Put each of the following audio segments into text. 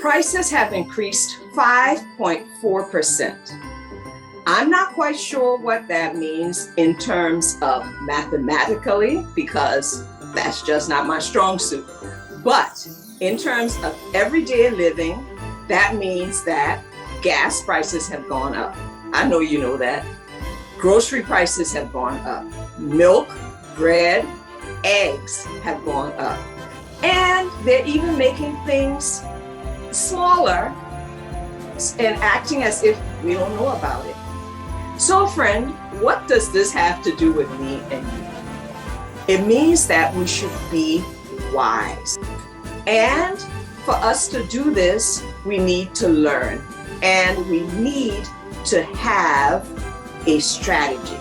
prices have increased 5.4%. I'm not quite sure what that means in terms of mathematically, because that's just not my strong suit. But in terms of everyday living, that means that gas prices have gone up. I know you know that. Grocery prices have gone up. Milk, bread, eggs have gone up. And they're even making things smaller and acting as if we don't know about it. So friend, what does this have to do with me and you? It means that we should be wise. And for us to do this, we need to learn and we need to have a strategy.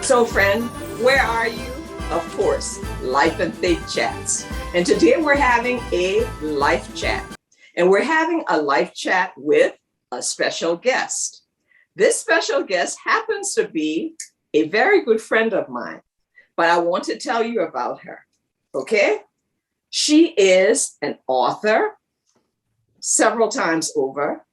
So friend, where are you? Of course, Life and Faith Chats. And today we're having a life chat. And we're having a life chat with a special guest. This special guest happens to be a very good friend of mine, but I want to tell you about her, okay? She is an author several times over,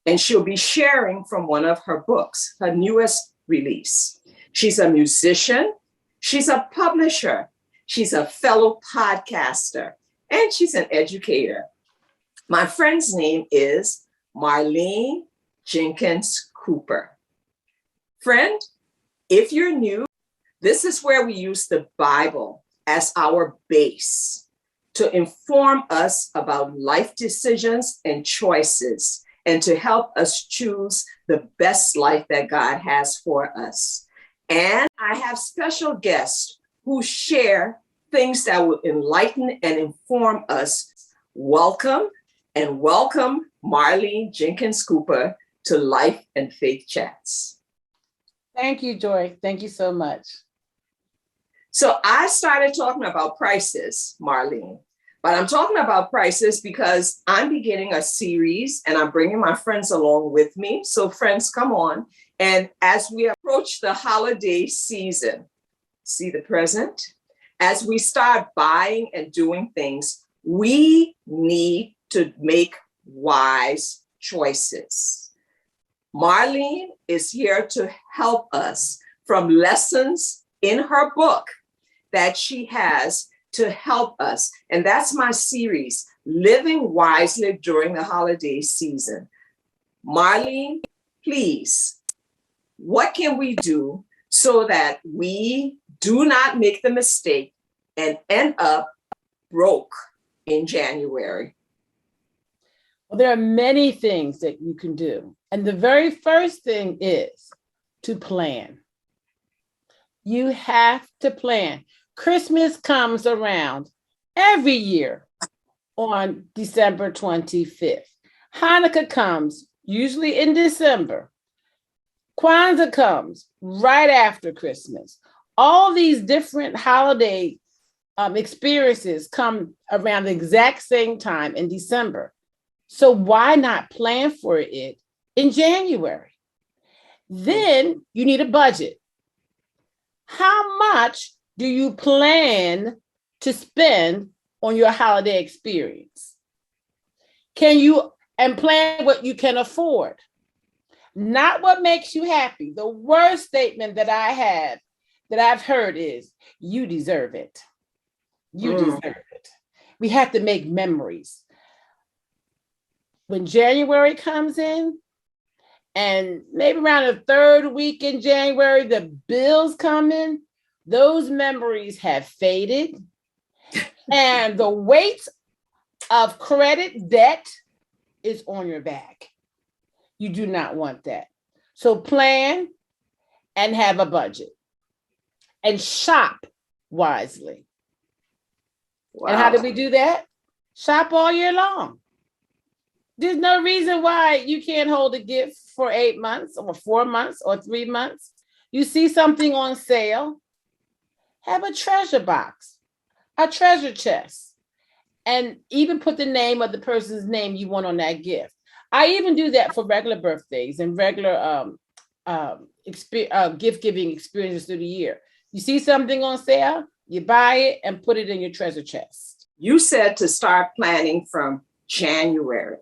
and she'll be sharing from one of her books, her newest release. She's a musician, she's a publisher, she's a fellow podcaster, and she's an educator. My friend's name is Marlene Jenkins Cooper. Friend, if you're new, this is where we use the Bible as our base to inform us about life decisions and choices and to help us choose the best life that God has for us. And I have special guests who share things that will enlighten and inform us. Welcome Marlene Jenkins Cooper to Life and Faith Chats. Thank you, Joy. Thank you so much. So I started talking about prices, Marlene, but I'm talking about prices because I'm beginning a series and I'm bringing my friends along with me. So friends, come on. And as we approach the holiday season, see the present, as we start buying and doing things, we need to make wise choices. Marlene is here to help us from lessons in her book that she has to help us. And that's my series, Living Wisely During the Holiday Season. Marlene, please, what can we do so that we do not make the mistake and end up broke in January? Well, there are many things that you can do. And the very first thing is to plan. You have to plan. Christmas comes around every year on December 25th. Hanukkah comes usually in December. Kwanzaa comes right after Christmas. All these different holiday experiences come around the exact same time in December. So why not plan for it in January? Then you need a budget. How much do you plan to spend on your holiday experience? Can you plan what you can afford? Not what makes you happy. The worst statement that I've heard is, you deserve it. You deserve it. We have to make memories. When January comes in, and maybe around the third week in January, the bills come in, those memories have faded, and the weight of credit debt is on your back. You do not want that. So plan and have a budget and shop wisely. Wow. And how do we do that? Shop all year long. There's no reason why you can't hold a gift for 8 months or 4 months or 3 months. You see something on sale, have a treasure box, a treasure chest, and even put the name of the person's name you want on that gift. I even do that for regular birthdays and regular gift-giving experiences through the year. You see something on sale, you buy it and put it in your treasure chest. You said to start planning from January.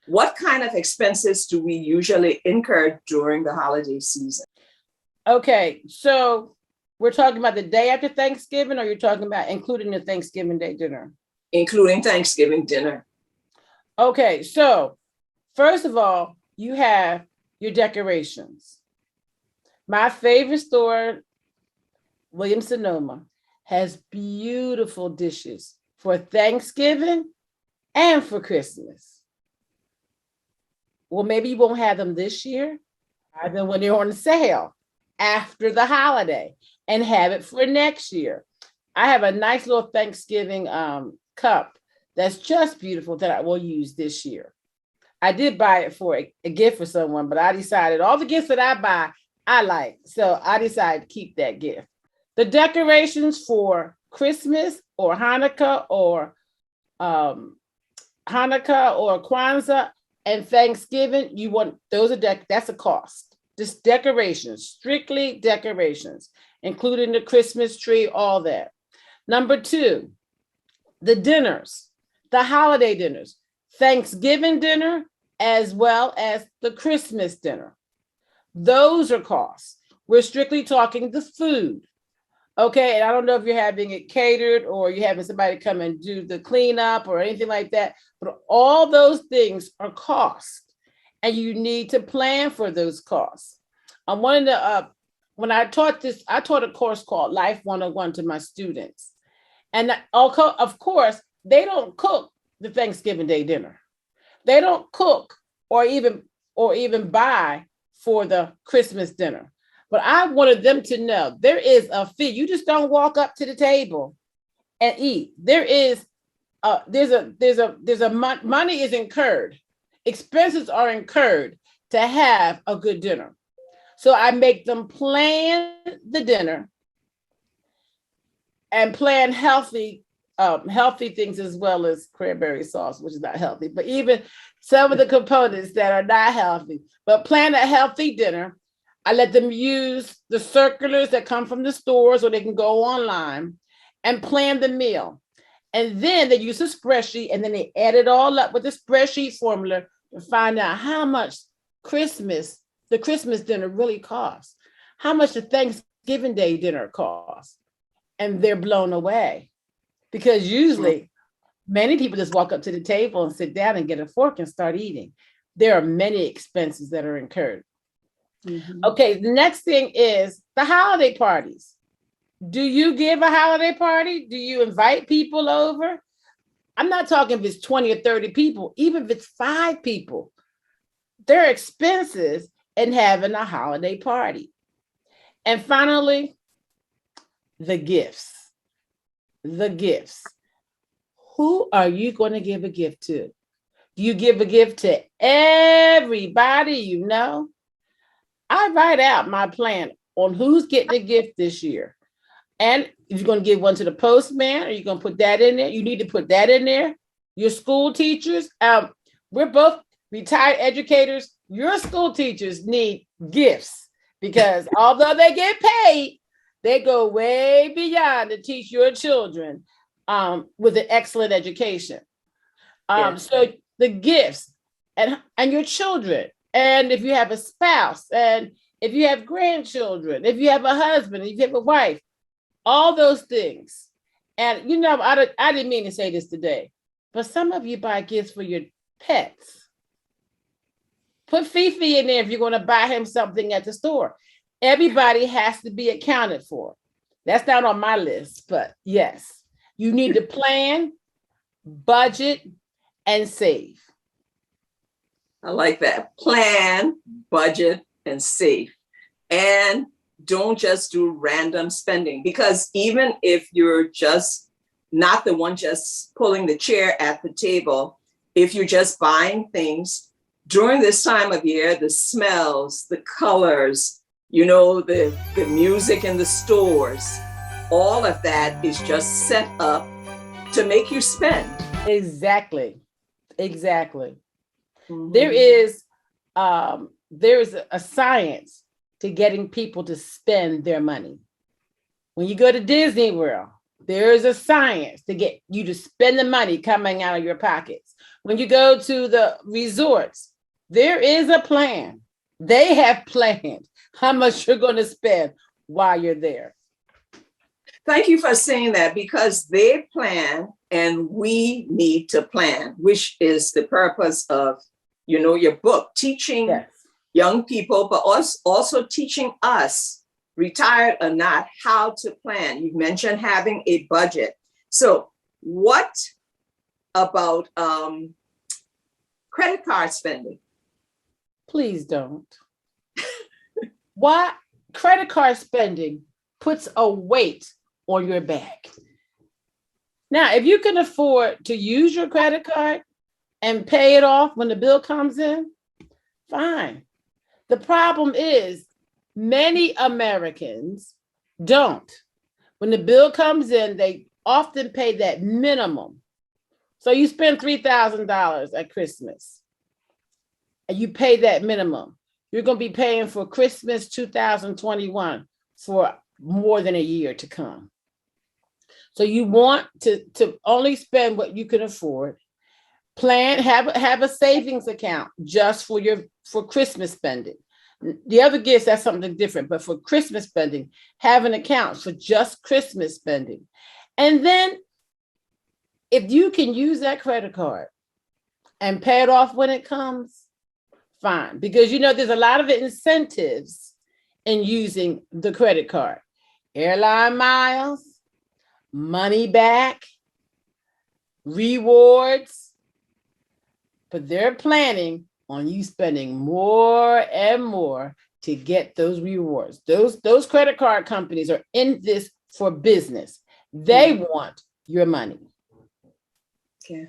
What kind of expenses do we usually incur during the holiday season? Okay, so we're talking about the day after Thanksgiving, or you're talking about including the Thanksgiving Day dinner? Including Thanksgiving dinner. Okay, so first of all, you have your decorations. My favorite store, Williams Sonoma, has beautiful dishes for Thanksgiving and for Christmas. Well, maybe you won't have them this year. Have them when they're on sale after the holiday and have it for next year. I have a nice little Thanksgiving cup that's just beautiful that I will use this year. I did buy it for a gift for someone, but I decided all the gifts that I buy, I like. So I decided to keep that gift. The decorations for Christmas or Hanukkah or Kwanzaa and Thanksgiving, you want those are that's a cost. Just decorations, strictly decorations, including the Christmas tree, all that. Number two, the dinners, the holiday dinners, Thanksgiving dinner, as well as the Christmas dinner. Those are costs. We're strictly talking the food. Okay, and I don't know if you're having it catered or you're having somebody come and do the cleanup or anything like that, but all those things are costs, and you need to plan for those costs. I wanted to, when I taught this, I taught a course called Life 101 to my students. And of course, they don't cook the Thanksgiving Day dinner. They don't cook or even buy for the Christmas dinner. But I wanted them to know there is a fee. You just don't walk up to the table and eat. Money is incurred. Expenses are incurred to have a good dinner. So I make them plan the dinner and plan healthy things as well as cranberry sauce, which is not healthy, but even some of the components that are not healthy, but plan a healthy dinner. I let them use the circulars that come from the stores, or they can go online and plan the meal. And then they use a spreadsheet, and then they add it all up with the spreadsheet formula to find out how much the Christmas dinner really costs, how much the Thanksgiving Day dinner costs. And they're blown away, because usually many people just walk up to the table and sit down and get a fork and start eating. There are many expenses that are incurred. Mm-hmm. Okay, the next thing is the holiday parties. Do you give a holiday party? Do you invite people over? I'm not talking if it's 20 or 30 people, even if it's 5 people. There are expenses in having a holiday party. And finally, the gifts. The gifts. Who are you going to give a gift to? Do you give a gift to everybody you know? I write out my plan on who's getting a gift this year. And if you're going to give one to the postman, or you're going to put that in there, you need to put that in there. Your school teachers, we're both retired educators. Your school teachers need gifts, because although they get paid, they go way beyond to teach your children with an excellent education. So the gifts and your children, and if you have a spouse, and if you have grandchildren, if you have a husband, if you have a wife, all those things. And you know, I didn't mean to say this today, but some of you buy gifts for your pets. Put Fifi in there if you're going to buy him something at the store. Everybody has to be accounted for. That's not on my list, but yes, you need to plan, budget, and save. I like that. Plan, budget, and save. And don't just do random spending, because even if you're just not the one just pulling the chair at the table, if you're just buying things during this time of year, the smells, the colors, you know, the music in the stores, all of that is just set up to make you spend. Exactly. Mm-hmm. There is a science to getting people to spend their money. When you go to Disney World, There is a science to get you to spend the money coming out of your pockets. When you go to the resorts, there is a plan. They have planned how much you're going to spend while you're there. Thank you for saying that, because they plan and we need to plan, which is the purpose of, your book, teaching Yes. young people, but also teaching us, retired or not, how to plan. You mentioned having a budget. So what about credit card spending? Please don't. Why? Credit card spending puts a weight on your back. Now, if you can afford to use your credit card and pay it off when the bill comes in, fine. The problem is many Americans don't. When the bill comes in, they often pay that minimum. So you spend $3,000 at Christmas and you pay that minimum. You're going to be paying for Christmas 2021 for more than a year to come. So you want to only spend what you can afford. Plan, have a savings account just for Christmas spending. The other gifts, that's something different, but for Christmas spending, have an account for just Christmas spending. And then if you can use that credit card and pay it off when it comes, fine. Because there's a lot of incentives in using the credit card. Airline miles, money back, rewards, but they're planning on you spending more and more to get those rewards. Those credit card companies are in this for business. They want your money. Okay.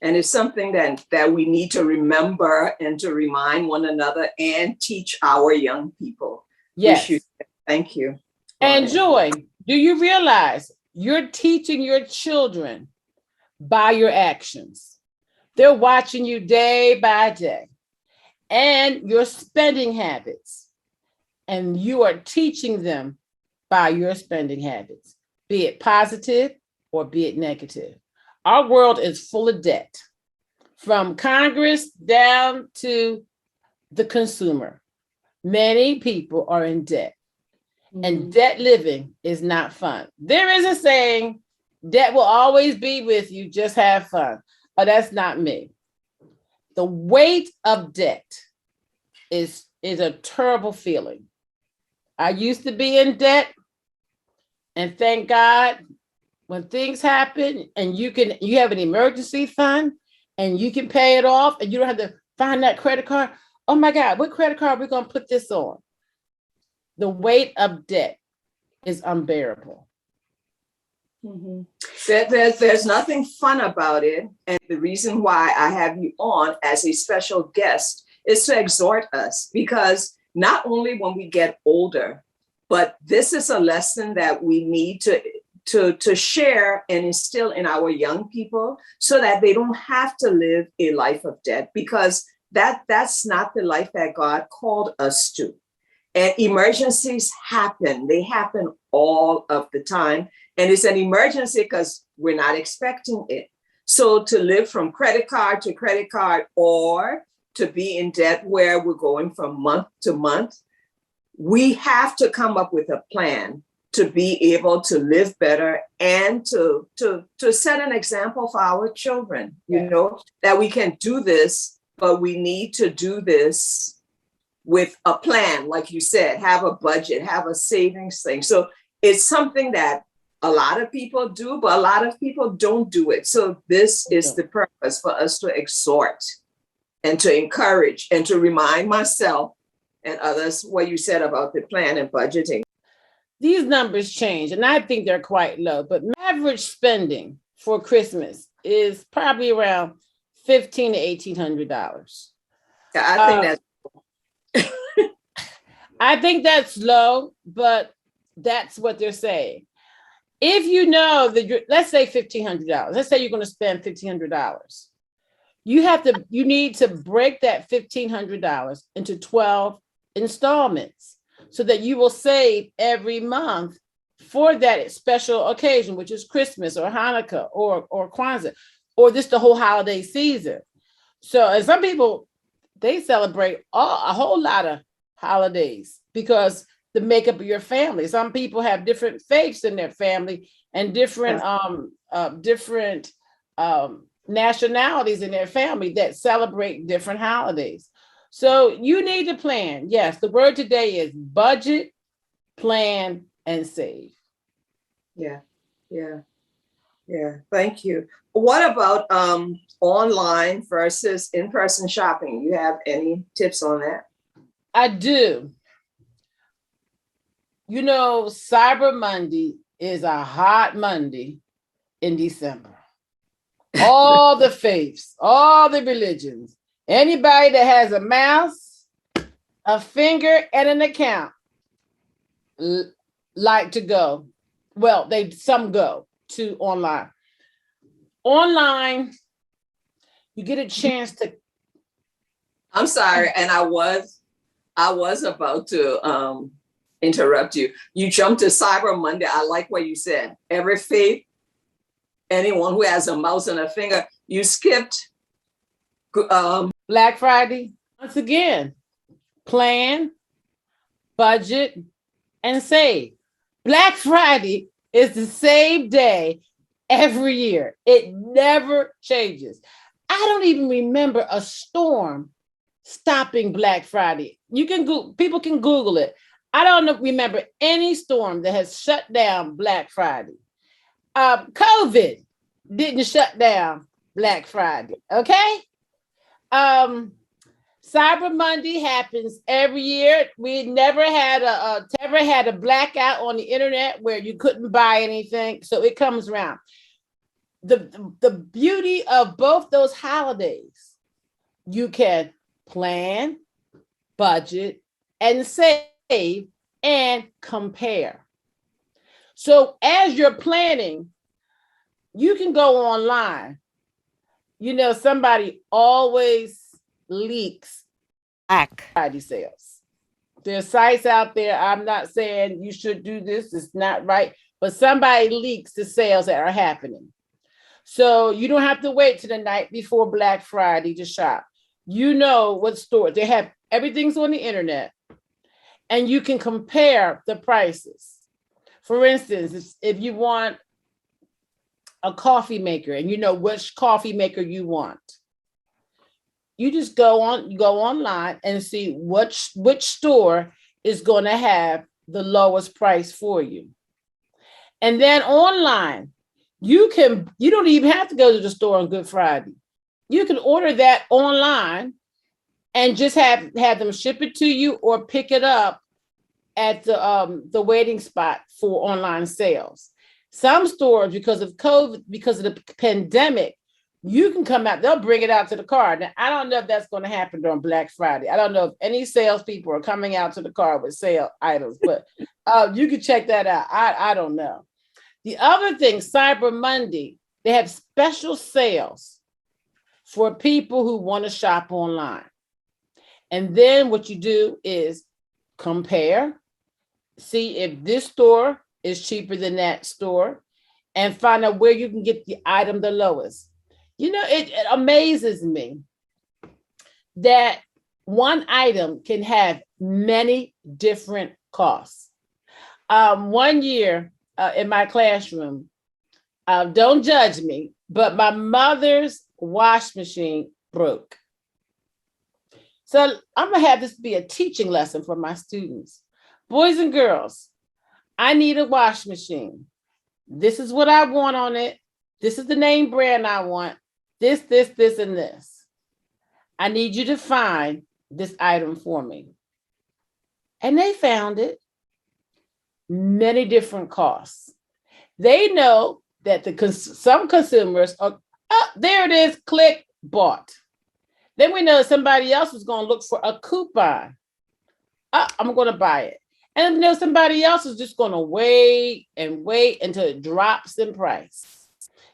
And it's something that we need to remember and to remind one another and teach our young people. Yes. Thank you. And Joy, do you realize you're teaching your children by your actions? They're watching you day by day and your spending habits. And you are teaching them by your spending habits, be it positive or be it negative. Our world is full of debt, from Congress down to the consumer. Many people are in debt, and debt living is not fun. There is a saying, debt will always be with you, just have fun. Oh, that's not me. The weight of debt is a terrible feeling. I used to be in debt, and thank God, when things happen and you have an emergency fund and you can pay it off and you don't have to find that credit card. Oh my God, what credit card are we going to put this on? The weight of debt is unbearable. Mm-hmm. There's nothing fun about it. And the reason why I have you on as a special guest is to exhort us, because not only when we get older, but this is a lesson that we need to share and instill in our young people so that they don't have to live a life of debt, because that's not the life that God called us to. And emergencies happen. They happen all of the time. And it's an emergency because we're not expecting it. So to live from credit card to credit card, or to be in debt where we're going from month to month, we have to come up with a plan to be able to live better and to set an example for our children, that we can do this, but we need to do this with a plan. Like you said, have a budget, have a savings thing. So it's something that a lot of people do, but a lot of people don't do it. So this is the purpose, for us to exhort and to encourage and to remind myself and others what you said about the plan and budgeting. These numbers change, and I think they're quite low, but average spending for Christmas is probably around $1,500 to $1,800. Yeah, I think that's low, but that's what they're saying. If you know that let's say $1,500, let's say you're going to spend $1,500. You need to break that $1,500 into 12 installments so that you will save every month for that special occasion, which is Christmas or Hanukkah or Kwanzaa, or just the whole holiday season. So, and some people, they celebrate a whole lot of holidays because the makeup of your family. Some people have different faiths in their family and different nationalities in their family that celebrate different holidays. So you need to plan. Yes, the word today is budget, plan, and save. Yeah. Thank you. What about online versus in-person shopping? You have any tips on that? I do. You know, Cyber Monday is a hot Monday in December. All the faiths, all the religions, anybody that has a mouse, a finger, and an account like to go. Well, some go to online. Online, you get a chance to. I'm sorry, and I was about to interrupt you. You jumped to Cyber Monday. I like what you said. Every faith, anyone who has a mouse and a finger, you skipped Black Friday. Once again, plan, budget, and save. Black Friday is the same day every year. It never changes. I don't even remember a storm stopping Black Friday. People can Google it. I don't remember any storm that has shut down Black Friday. COVID didn't shut down Black Friday. Okay. Cyber Monday happens every year. We never had a blackout on the internet where you couldn't buy anything. So it comes around. The beauty of both those holidays, you can plan, budget, and save and compare. So as you're planning, you can go online. You know, somebody always leaks Black Friday sales. There's sites out there. I'm not saying you should do this. It's not right. But somebody leaks the sales that are happening. So you don't have to wait till the night before Black Friday to shop. You know what stores. They have everything's on the internet. And you can compare the prices. For instance, if you want a coffee maker and you know which coffee maker you want, you just go online and see which store is going to have the lowest price for you. And then online, you don't even have to go to the store on Good Friday. You can order that online and just have them ship it to you or pick it up at the waiting spot for online sales. Some stores, because of COVID, because of the pandemic, you can come out, they'll bring it out to the car. Now, I don't know if that's going to happen during Black Friday. I don't know if any salespeople are coming out to the car with sale items, but you can check that out. I don't know. The other thing, Cyber Monday, they have special sales for people who want to shop online. And then what you do is compare, see if this store is cheaper than that store, and find out where you can get the item the lowest. You know, it amazes me that one item can have many different costs. One year in my classroom, don't judge me, but my mother's wash machine broke. So I'm going to have this be a teaching lesson for my students. Boys and girls, I need a wash machine. This is what I want on it. This is the name brand I want. This, and this. I need you to find this item for me. And they found it. Many different costs. They know that some consumers are, there it is, click, bought. Then we know somebody else is going to look for a coupon. I'm going to buy it. And then somebody else is just going to wait until it drops in price.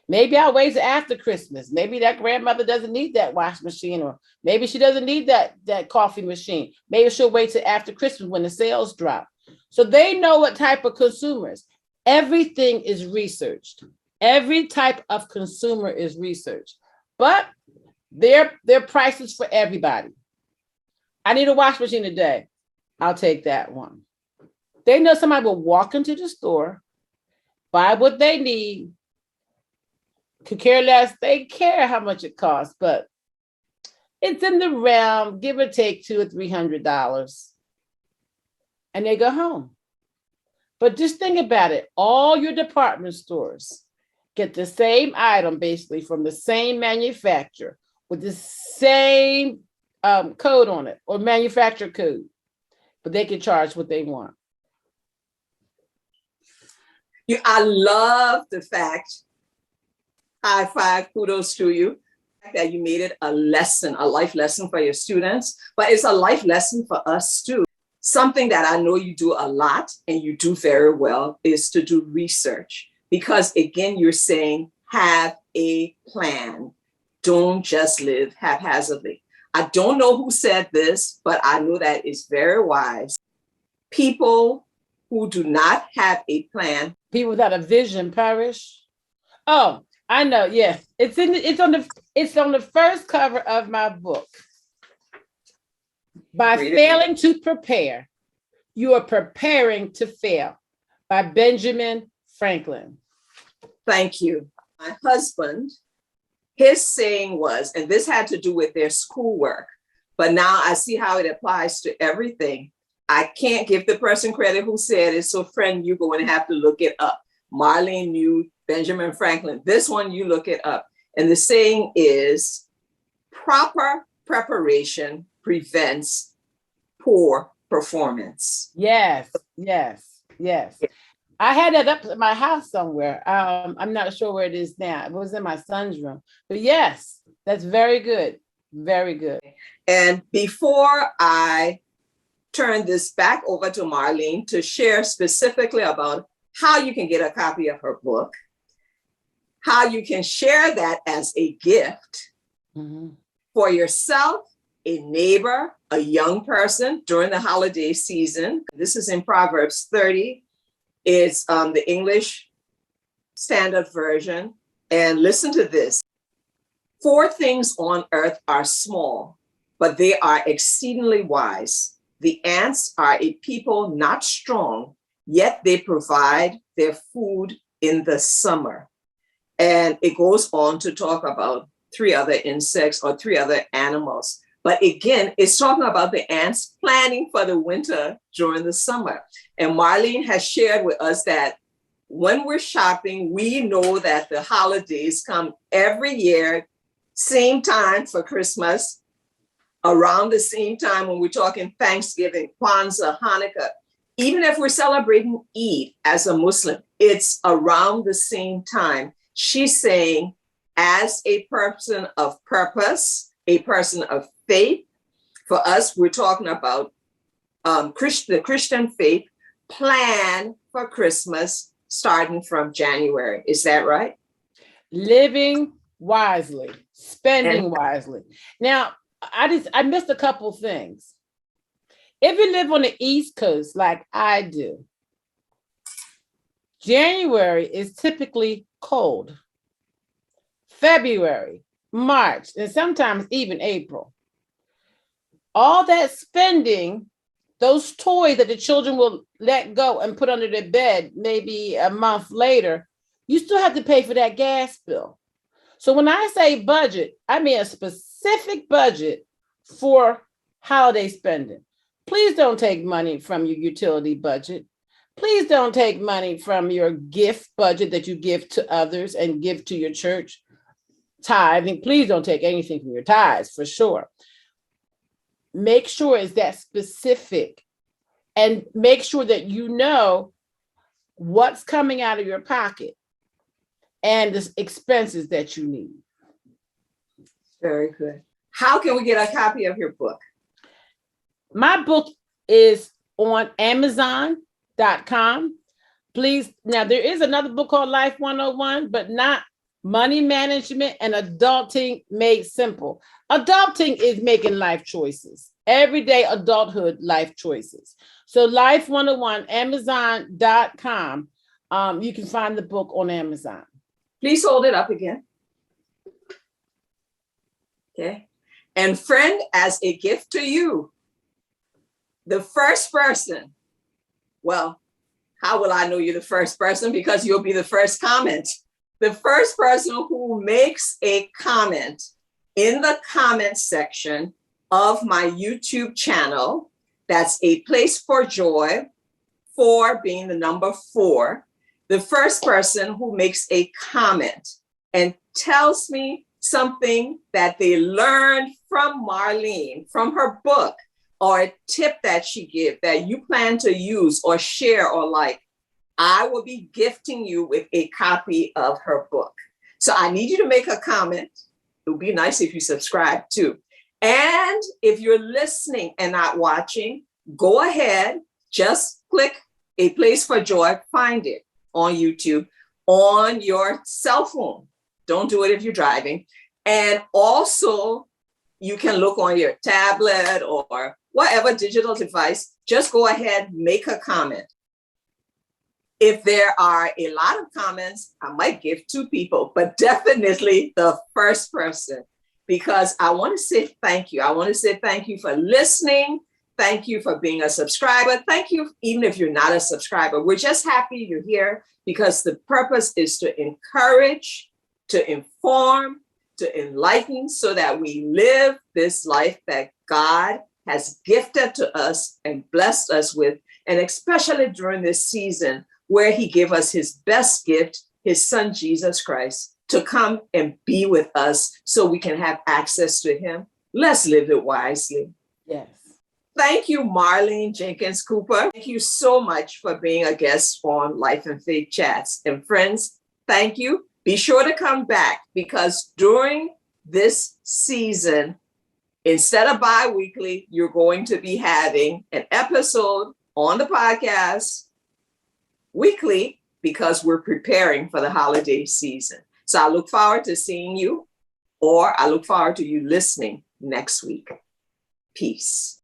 Maybe I'll wait till after Christmas. Maybe that grandmother doesn't need that wash machine, or maybe she doesn't need that coffee machine. Maybe she'll wait till after Christmas when the sales drop. So they know what type of consumers. Everything is researched. Every type of consumer is researched, but their prices for everybody. I need a wash machine today. I'll take that one. They know somebody will walk into the store, buy what they need, could care less. They care how much it costs, but it's in the realm, give or take $200 or $300, and they go home. But just think about it. All your department stores get the same item basically from the same manufacturer with the same code on it or manufacturer code, but they can charge what they want. I love the fact, high five, kudos to you, that you made it a lesson, a life lesson for your students, but it's a life lesson for us too. Something that I know you do a lot and you do very well is to do research, because again, you're saying have a plan. Don't just live haphazardly. I don't know who said this, but I know that it's very wise. People who do not have a plan. People without a vision perish. Oh, I know. Yes, it's on the first cover of my book. By failing to prepare, you are preparing to fail. By Benjamin Franklin. Thank you. My husband, his saying was, and this had to do with their schoolwork, but now I see how it applies to everything. I can't give the person credit who said it, so friend, you're going to have to look it up. Marlene knew Benjamin Franklin. This one, you look it up. And the saying is, proper preparation prevents poor performance. Yes. I had that up at my house somewhere. I'm not sure where it is now. It was in my son's room. But yes, that's very good. Very good. And before I turn this back over to Marlene to share specifically about how you can get a copy of her book, how you can share that as a gift for yourself, a neighbor, a young person during the holiday season. This is in Proverbs 30. It's the English Standard Version. And listen to this. 4 things on earth are small, but they are exceedingly wise. The ants are a people not strong, yet they provide their food in the summer. And it goes on to talk about 3 other insects or 3 other animals. But again, it's talking about the ants planning for the winter during the summer. And Marlene has shared with us that when we're shopping, we know that the holidays come every year, same time for Christmas, around the same time when we're talking Thanksgiving, Kwanzaa, Hanukkah. Even if we're celebrating Eid as a Muslim, it's around the same time. She's saying, as a person of purpose, a person of faith, for us, we're talking about the Christian faith, plan for Christmas starting from January. Is that right? Living wisely, spending wisely. Now, I missed a couple things. If you live on the East Coast like I do, January is typically cold. February, March, and sometimes even April. All that spending, those toys that the children will let go and put under their bed maybe a month later, you still have to pay for that gas bill. So when I say budget, I mean a specific budget for holiday spending. Please don't take money from your utility budget. Please don't take money from your gift budget that you give to others and give to your church. Tithing, please don't take anything from your tithes, for sure. Make sure it's that specific and make sure that you know what's coming out of your pocket and the expenses that you need. Very good. How can we get a copy of your book? My book is on Amazon.com. Please, now there is another book called Life 101, but not Money Management and Adulting Made Simple. Adulting is making life choices, everyday adulthood life choices. So Life 101, Amazon.com. You can find the book on Amazon. Please hold it up again. Okay. And friend, as a gift to you, the first person, well, how will I know you're the first person? Because you'll be the first comment. The first person who makes a comment in the comment section of my YouTube channel, that's A Place for Joy, 4 being the number 4, the first person who makes a comment and tells me something that they learned from Marlene, from her book, or a tip that she gave that you plan to use or share or like, I will be gifting you with a copy of her book. So I need you to make a comment. It would be nice if you subscribe too. And if you're listening and not watching, go ahead, just click A Place for Joy, find it on YouTube on your cell phone. Don't do it if you're driving. And also, you can look on your tablet or whatever digital device. Just go ahead, make a comment. If there are a lot of comments, I might give 2 people, but definitely the first person, because I want to say thank you. I want to say thank you for listening. Thank you for being a subscriber. Thank you, even if you're not a subscriber. We're just happy you're here because the purpose is to encourage, to inform, to enlighten so that we live this life that God has gifted to us and blessed us with, and especially during this season where he gave us his best gift, his son, Jesus Christ, to come and be with us so we can have access to him. Let's live it wisely. Yes. Thank you, Marlene Jenkins Cooper. Thank you so much for being a guest on Life and Faith Chats. And friends, thank you. Be sure to come back because during this season, instead of bi-weekly, you're going to be having an episode on the podcast weekly because we're preparing for the holiday season. So I look forward to seeing you, or I look forward to you listening next week. Peace.